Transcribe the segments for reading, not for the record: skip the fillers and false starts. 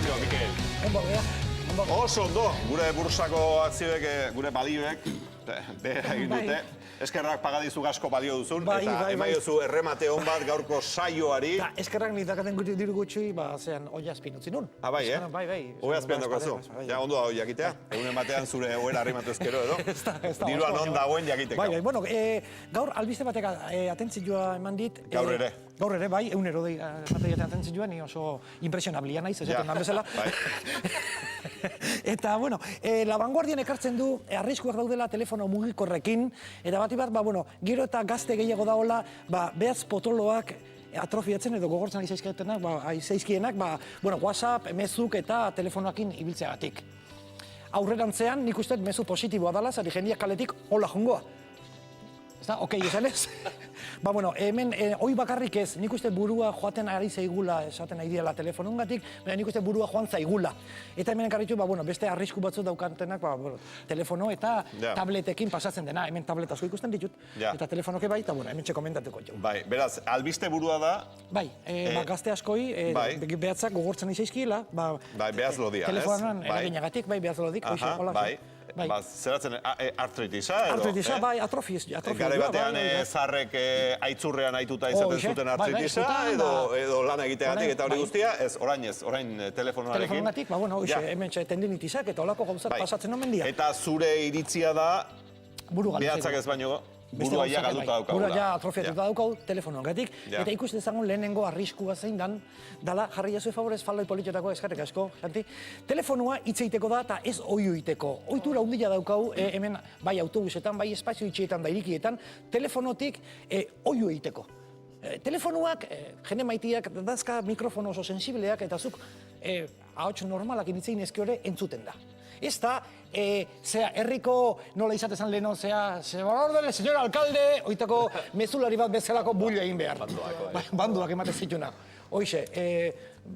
Kaixo, Mikel. Oso ondo, gure bursako akzioek, gure balioek, behera egin dute. Eskerrak pagadizu asko balio duzun, eta emaiozu erremate hon bat gaurko saioari. Eskerrak nitakaten diru gutxi, zean oia azpin utzi nun. Bai, Bai. Oia azpian dagoazu. Ja, ondo da hoi jakitea. Egunen batean zure oera arrimatu ezkero edo. Dirua non dagoen jakiteko. Bai, bueno, gaur albiste batek atentzioa eman dit. Gaur ere. Gaur ere, bai, egunero atentzioa, ni oso impresionablia naiz, ez etan bezala. Eta, bueno, La Vanguardian ekartzen du, arriskuak daudela telefono mugikorrekin, eta bati bat, gero eta gazte gehiago daola, behatz potoloak atrofiatzen edo gogortzen aizaizkienak, WhatsApp, mezuk eta telefonoakin ibiltzeagatik. Aurrerantzean, nik uste mezu positiboa dela, zari jendiak kaletik hola jongoa. Ez da, okei, esan ez? Hemen, hoi bakarrik ez, nik uste burua joaten ari zaigula, esaten nahi diela telefonungatik, baina nik uste burua joan zaigula. Eta hemen enkarritu, beste arrisku batzu daukantenak, telefono eta tabletekin pasatzen dena, hemen tablet asko ikusten ditut, eta telefonoke bai, eta hemen txeko komentatuko jau. Bai, beraz, albiste burua da... Bai, gazte askoi, behatzak gogortzen izaizkiela, behaz lodia, ez? Telefonan eraginagatik, behaz lodik, bai. Zeratzen, artritisa edo? Artritisa, bai, atrofiz. Gare batean zarrek aitzurrean aituta izaten zuten artritisa edo lan egiteagatik eta hori guztia, ez, orain telefonarekin. Telefonatik, hemen tendinitizak eta olako gauzak pasatzen omen dia. Eta zure iritzia da, behatzak ez baino, burua ja galduta daukagula. Burua ja atrofiatuta daukau telefonoagatik, eta ikusten zagun lehenengo arriskua zein dan, dala jarri jazue favorez faldoi politiotako eskarrik asko, Santi. Telefonoa itzeiteko da eta ez oiuiteko. Oitura hundila daukau, hemen bai autobusetan, bai espazio itxietan da irikietan, telefonotik oiuiteko. Telefonoak, jende maitiak, dazka mikrofono oso sensibleak, eta zuk ahots normalak initzein ezkiore entzuten da. Ez da, herriko nola izatezan leheno, ordene, señor alcalde, oitako mezulari bat bezalako bullo egin behar. Banduak ematen zituna. Hoixe,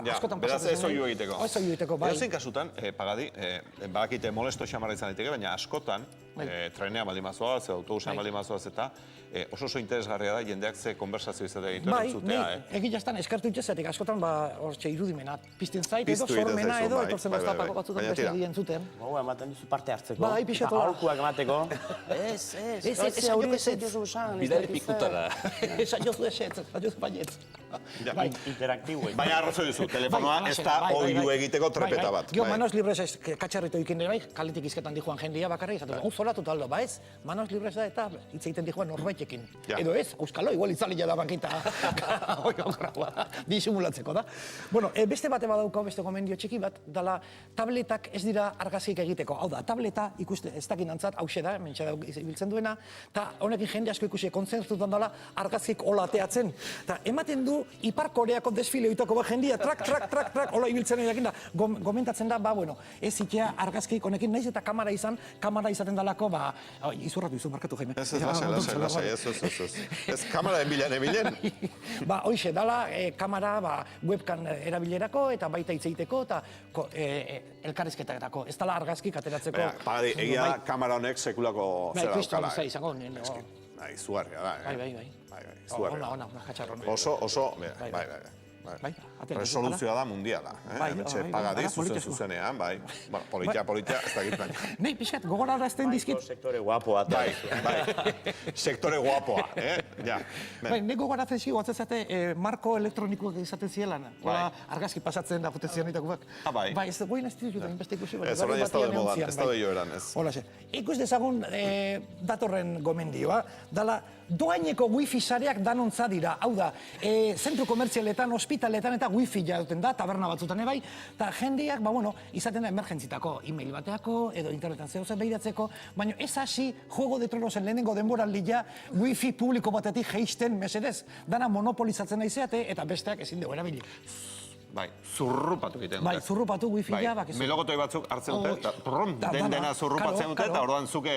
askotan pasatzen zen. Beraz ez oiu egiteko. Ez oiu egiteko, bai. Edozein kasutan, Pagadi, badakite molesto xamarra izan daiteke, baina askotan, trenean baldin mazoaz, autobusean baldin mazoaz eta oso interesgarria da jendeak ze konversazio izate egiten entzutea. Bai, egin eskertu itxezatik, askotan hortxe irudimena pizten zait, edo sormena edo, etortzen baztapako batzutan beste dien zuten. Gogoa ematen duzu parte hartzeko. Bai, pixatu da. Aholkuak emateko. Bidari pikutara. Esan jozu esetz, esan jozu baietz. Interaktibo. Baina arrazoi duzu, telefonoa ez da oiu egiteko trepeta bat. Gio, manos libres katxarrito ikin ere bai, kaletik izketan dijuan jendia bakarra izatu. Zolatu taldo, ba ez, manos libres da eta hitz egiten dijuan norbaitekin. Edo ez, euskalo, igual itzalila da bankita. Disimulatzeko da. Bueno, beste bate badauko, beste gomendio txiki bat, dala tabletak ez dira argazkik egiteko. Hau da, tableta ikuste ez dakin antzat, hause da, mentxe da ibiltzen duena, eta honekin jende asko ikusi kontzertutan dala argazkik hola ateatzen. Eta ematen du Ipar Koreako desfile oitako bat jendia, trak, hola ibiltzen jakin da. Gomentatzen da, ez itea argazkik honekin naiz eta kamara izaten dalako, izurratu izu, markatu Jaime. Lasai, ez kamara ebilen. Hoixe, dala kamara webkan erabilerako eta baita hitzeiteko eta elkarrizketarako. Ez dala argazkik ateratzeko. Pagadi, egia da kamara honek sekulako zera daukala. Bai, izugarria da. Bai, ona, katxarron. Oso, bai. Resoluzioa da mundiala. Pagadi, zuzenean, bai. Politia, ez dakit baina. Nei, pixkat, gogorara ezten dizkit. Sektore guapoa. Bai. Sektore guapoa, Bai, nik gogoratzen zi, guatzezate, marko elektronikoak izaten zielan. Argazki pasatzen da, joten zianitako bak. Bai. Bai, ez goien ez dituzuten, beste ikusi. Ez, orain ez daude modan, ez daude joeran, ez. Hola, ikus dezagun datorren gomendioa, dala doaineko wifi sareak danontza dira. Hau da, zentru komertzialetan, ospitaletan eta wifi jauten da, taberna batzutan ebai, eta jendeak, izaten da emergentzitako, e-mail bateako, edo internetan zehozat behiratzeko, baina ez hasi Juego de Tronosen lehenengo denboraldia wifi publiko batetik geisten mesedez. Dana monopolizatzen naizeate eta besteak ezin dugu erabili. Bai, zurrupatu egiten dute. Bai, zurrupatu wifi-a, bakizu. Melogotoi batzuk hartzen dute, eta dena zurrupatzen dute, eta orduan zuke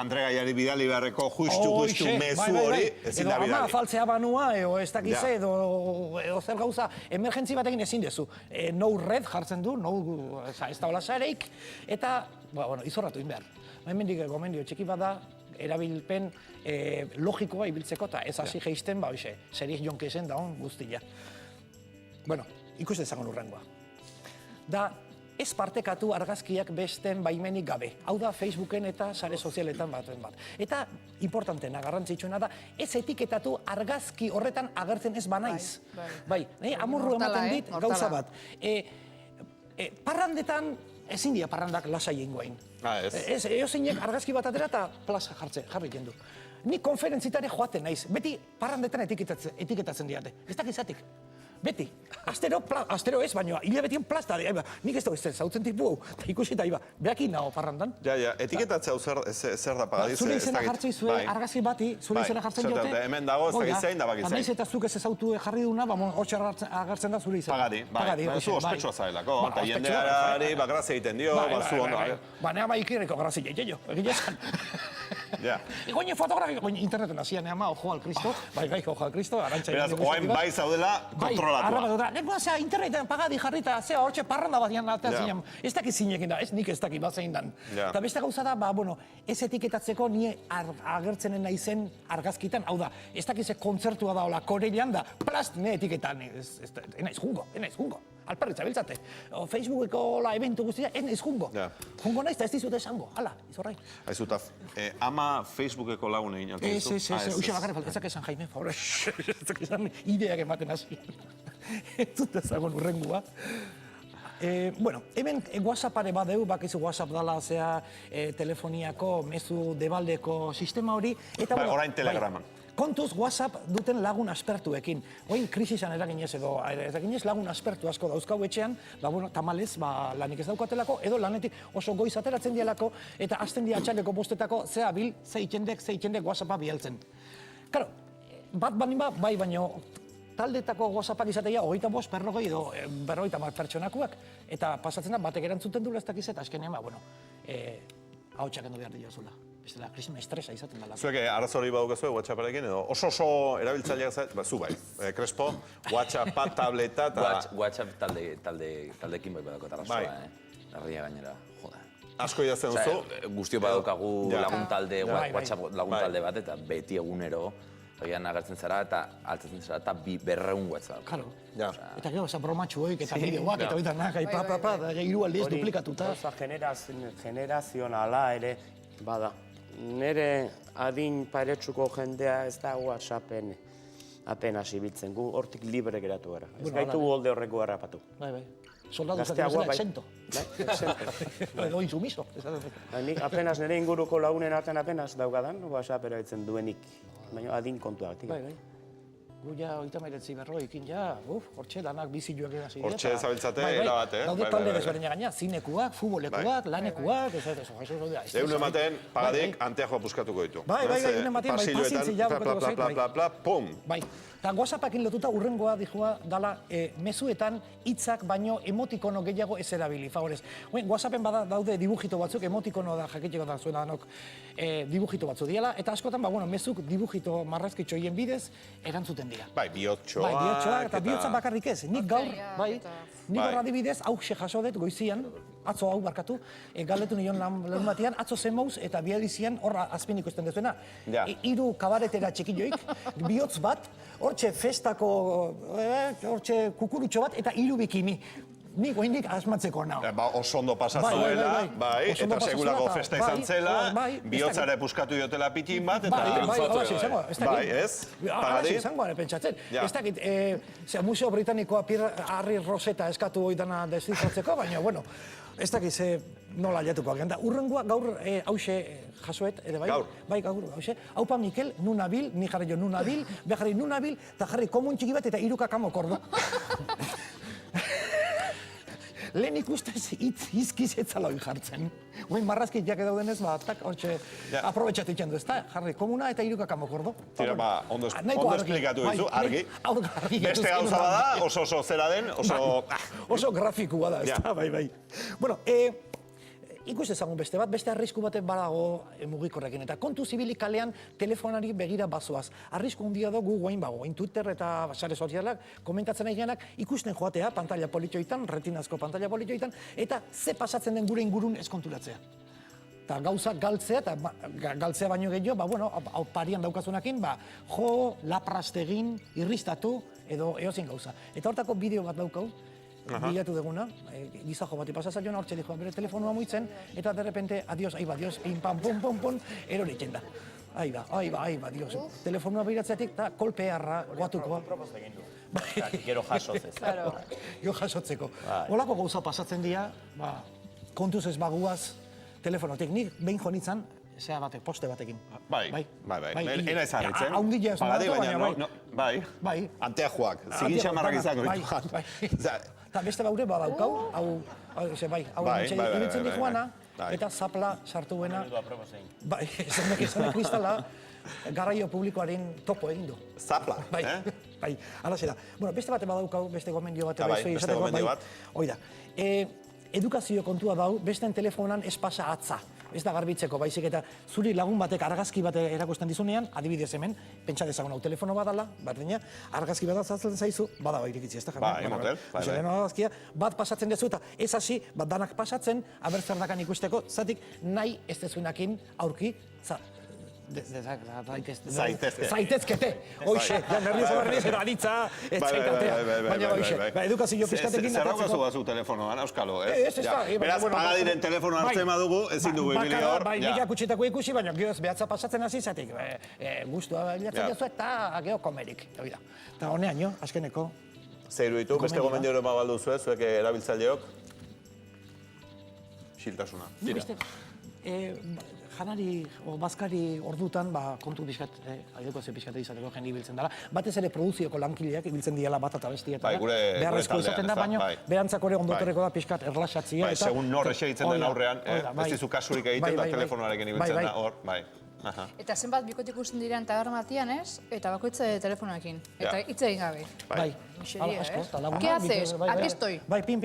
Andre Gaiari bidali beharreko justu mezu hori ezin da bidali. Edo ama faltzea banua, edo ez dakize, edo zer gauza, emergentzi batekin ezin dezu. No red jartzen du, ez da hola zareik, eta, izorratu inbehar. Hemendik gomendio txiki bada, erabilpen logikoa ibiltzeko, eta ez hasi geisten, serik jonkezen daun guztia. Bueno, ikusten zagon urrengoa. da ez partekatu argazkiak besten baimenik gabe. Hau da Facebooken eta sare sozialetan baten bat. Eta importanteena, garrantzitsuena da, ez etiketatu argazki horretan agertzen ez banaiz. Bai, amurru ematen dit gauza bat. Parrandetan ezin dira parrandak lasai ingoain. Ez, eozeinek argazki bat atera eta plaza jarri jendu. Ni konferentzitare joaten naiz, beti parrandetan etiketatzen diate. Ez dakizatik. Beti. Astero ez, baina hilabetien plazta. Nik ez da zautzen tipu hau. Eta ikusi eta behakin nago parrandan. Ja, etiketatzea hau zer da pagadiz? Zure izena jartzen zuen argazki bati, zure izena jartzen jote. Hemen dago, ez dakiz zein da bakiz zein. Naiz eta zuk ez ezautu jarri duna, hortxe agertzen da zure izena. Pagadi, zu ospetsua zailako. Eta jendeari grazia egiten dio, zu ondo. Nea ikireko grazia egiten jo, egin esan. Goine fotografia, interneten hasian ama, ojo al Cristo, bai, ojo al Cristo, arantxa. Beraz, oain bai zaudela kontrolatua. Neko zea internetean pagadi jarrita, zea hortxe parranda bat dian artean zinean. Ez dakit zinekin da, ez nik ez dakit bat zein dan. Eta beste gauza da, ez etiketatzeko nie agertzenen naizen argazkitan, hau da, ez dakit ze kontzertua da, hola, Korelian da, plast, ne etiketan, enaiz jungo. Alperritza biltzate. Facebookeko eventu guztia, ez naiz jungo. Jungo naiz, eta ez dizute esango. Hala, izorrai. Aizuta, ama Facebookeko lagun egin altu dizu? Ez, uxe bakarri falta. Ezak esan, Jaime, favore. Ezak esan, ideak ematen hasi. Ez dut ezagon urrengua. Bueno, hemen WhatsAppare badeu, bakizu WhatsApp dala zea telefoniako mezu debaldeko sistema hori. Orain Telegraman. Kontuz WhatsApp duten lagun aspertuekin. Oin krisisan eraginez edo eraginez lagun aspertu asko dauzkau etxean, tamalez lanik ez daukatelako, edo lanetik oso goiz ateratzen dialako, eta hasten dia atxaleko bostetako zea bil, zeitxendek WhatsAppa biheltzen. Karo, bat bai baino, taldetako WhatsAppak izatea 25, 40 edo 50 pertsonakoak, eta pasatzen da batek erantzuten dula ez dakiz eta azkenean, hau txakendu behar dira zula. Bestela, krisima estresa izaten dela. Zuek arazori badukazu WhatsApparekin edo oso erabiltzaileak zait, zu bai, Crespo, WhatsAppa, tableta eta... WhatsApp taldekin bai badako arazoa, herria gainera, joda. Asko idazten duzu? Guztio badaukagu lagun talde, WhatsApp lagun talde bat, eta beti egunero agian agertzen zara eta altzatzen zara eta 200 WhatsApp. Karo. Eta gero, bromatxuoik eta bideoak eta oitan nahi, da hiru aldiz duplikatuta. Generazionala ere, bada. Nere adin paretsuko jendea ez da WhatsAppen apenas ibiltzen, gu hortik libre geratu gara. Ez gaitu golde horreko harrapatu. Bai. Soldadu zaten bezala exento. Edo insumiso. Nik apenas nire inguruko lagunen artean apenas daugadan WhatsApp erabiltzen duenik, baina adin kontua. Bai. Gu ja, oita mairetzi berroikin ja, hortxe danak bizioak egasi dira. Hortxe zabiltzate, erabate. Daude talde desberdina gaina, zinekuak, futbolekuak, lanekuak, ez da. Egun ematen, pagadik, anteajoa puskatuko ditu. Bai, egun ematen, pazientzi ja bukatuko zait. Pum! Bai, eta WhatsAppakin lotuta urrengoa dijua dala mezuetan hitzak baino emotikono gehiago ez erabili, favorez. WhatsAppen daude dibujito batzuk, emotikono da jaketiko da zuena danok dibujito batzu diala, eta askotan, mezuk dibujito marrazkitxoien bidez erantzuten dira. Bai, bihotxoak. Bai, bihotxoak, eta bihotzak bakarrik ez. Nik gaur, nik gaur adibidez, hau jaso dut goizian, atzo hau barkatu, galdetu nion lehen batean, atzo zen mauz eta bializian horra azpin ikusten dezuena. 3 kabaretera txikilloik, bihotz bat, hortxe festako, hortxe kukurutxo bat, eta 3 bikini. Nik oindik asmatzeko nao. Oso ondo pasazuela, bai, eta segulako festa izan zela, bihotzare puskatu diotela pitin bat, eta... Bai, ez? Alaxe izango, pentsatzen. Ez dakit, Museo Britanikoa Harry Rosetta eskatu oidana deslizatzeko, baina, bueno, ez dakit, nola jatuko agenda. Urrengoa gaur hause jasoet, ere bai? Gaur? Bai, gaur hause. Haupa Mikel, nunabil, ni jarri jo nunabil, beharri nunabil, eta jarri komun txiki bat eta 3 kakamo kordo. Lehen ikustez izkiz etzala hori jartzen. Oin marrazkit jake daudenez, hortxe aprobetxatu itxen du, ezta? Jarri komuna eta 3 kakamo kordo. Tira, ondo esplikatu dizu, argi. Beste gauza bada, oso zera den, oso grafikua da, ezta, bai. Bueno, ikus ezagun beste bat, beste arrisku batek badago mugikorrekin. Eta kontu zibilik kalean telefonari begira bazoaz. Arrisku handia dugu guain bago. Twitter eta sare sozialak komentatzen egianak ikusten joatea pantalla politxoitan, retinazko pantalla politxoitan, eta ze pasatzen den gure ingurun eskonturatzea. Eta gauza galtzea, eta galtzea baino gehiago, hau parian daukazunakin, jo, laprast egin, irristatu, edo eozin gauza. Eta hortako bideo bat daukau, bilatu duguna, gizajo bati pasazaiona, hortxe dijoa bere telefonua muitzen, eta de repente, adios, aiba, adios, pim, pam, pum, pum, pum, eroritzen da. Aiba, dios. Telefonua behiratzetik, eta kolpearra, guatuko. Gero jasotzez. Jo jasotzeko. Olako gauza pasatzen dira, kontuz ez baguaz, telefonotik. Nik behin jo nintzen, zea batek, poste batekin. Bai. Ena ez harritzen. Haundila ez baina, bai. Anteajuak, zigin xamarrak izango dituan. Eta beste baure badaukau, hau ibiltzen di joana, eta zapla sartu buena. Bai, esanek kristala, garraio publikoaren topo egin du. Zapla, Bai, alaxe da. Bueno, beste bate badaukau, beste gomendio bate beste gomendio bat. Oida, edukazio kontua dau, besteen telefonan ez pasa atza. Ez da garbitzeko, baizik eta zuri lagun batek argazki bate erakusten dizunean, adibidez hemen, pentsa dezagun hau telefono badala, berdina, argazki bat azaltzen zaizu, bada irikitzi, ez da jarri. Bai. Bat pasatzen dezu eta ez hasi, bat danak pasatzen, aber zer dakan ikusteko, zatik nahi ez dezunakin aurki, zaitezkete, hoxe, nervioso aditza, ez zaitatea, baina hoxe, edukazio pizkatekin. Zerraukazu bazu telefonoan, auskalo, ez? Beraz, pagadiren telefono hartzen badugu, ezin dugu ibili hor. Bai, nik akutxetako ikusi, baina gehoz behatza pasatzen hasi zatik, guztua bilatzen dezu eta geho komerik, eta honean jo, azkeneko. Zeiru ditu, beste gomendio ero mabaldu zuen, zuek erabiltzaileok? Xiltasuna. Janari, bazkari ordutan, kontu bizkat, edukazio pixkat izateko jende ibiltzen dela. Batez ere produzioko lankileak ibiltzen diela bat eta bestietara. Beharrezko izaten da, baina behantzak hori ondotoreko da pixkat erlaxatzia. Segun nor esegitzen den aurrean, ez dizu kasurik egiten eta telefonoarekin ibiltzen da, hor, bai. Eta zenbat bikote ikusten diren taberna batian, ez? Eta bakoitza telefonoekin. Eta hitz egin gabe. Bai. Miseria, ez? ¿Qué haces? Aquí estoy. Bai, pin,